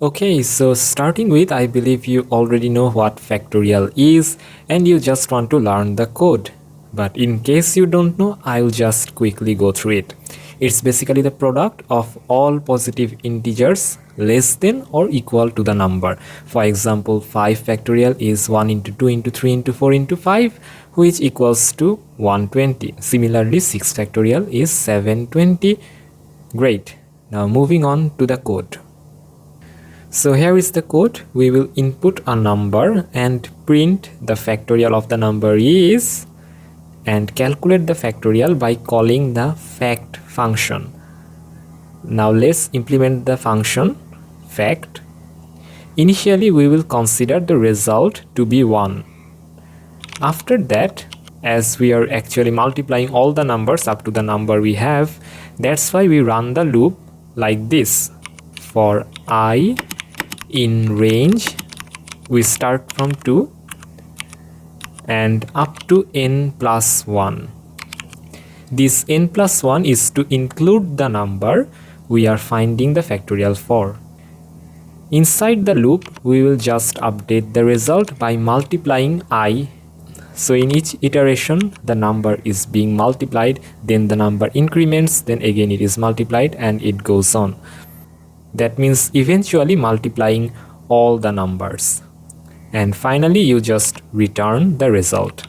Okay, so starting with, I believe you already know what factorial is and you just want to learn the code. But in case you don't know, I'll just quickly go through it. It's basically the product of all positive integers less than or equal to the number. For example, 5 factorial is 1 into 2 into 3 into 4 into 5, which equals to 120. Similarly, 6 factorial is 720. Great. Now moving on to the code. So here is the code. We will input a number and print the factorial of the number is and calculate the factorial by calling the fact function. Now let's implement the function fact. Initially we will consider the result to be 1. After that, as we are actually multiplying all the numbers up to the number we have, that's why we run the loop like this. For I in range, we start from 2 and up to n plus 1. This n plus 1 is to include the number we are finding the factorial for. Inside the loop, we will just update the result by multiplying I. So in each iteration, the number is being multiplied, then the number increments, then again it is multiplied, and it goes on. That means eventually multiplying all the numbers. And finally, you just return the result.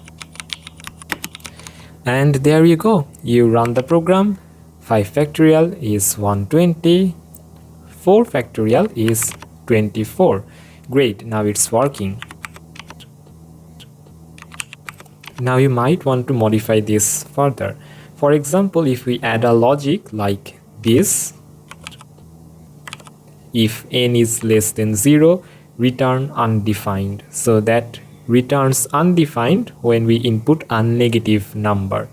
And there you go. You run the program. 5 factorial is 120. 4 factorial is 24. Great, now it's working. Now you might want to modify this further. For example, if we add a logic like this, if n is less than 0, return undefined. So that returns undefined when we input a negative number.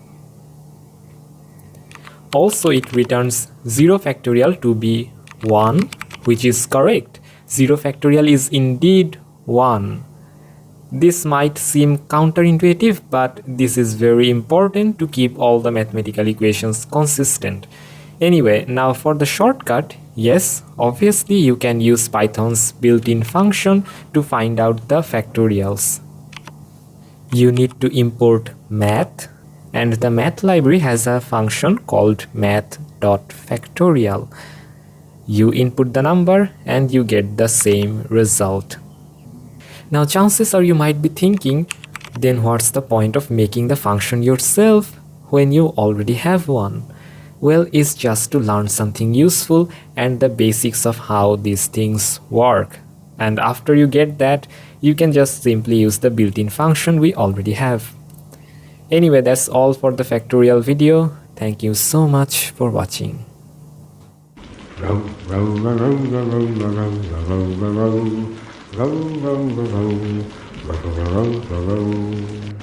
Also, it returns 0 factorial to be 1, which is correct. 0 factorial is indeed 1. This might seem counterintuitive, but this is very important to keep all the mathematical equations consistent. Anyway, now for the shortcut, yes, obviously you can use Python's built-in function to find out the factorials. You need to import math, and the math library has a function called math.factorial. You input the number and you get the same result. Now chances are you might be thinking, then what's the point of making the function yourself when you already have one? Well, it's just to learn something useful and the basics of how these things work. And after you get that, you can just simply use the built-in function we already have. Anyway, that's all for the factorial video. Thank you so much for watching. Row, row, row, row, row, row, row, row, row, row, row, row, row, row, row, row, row, row, row.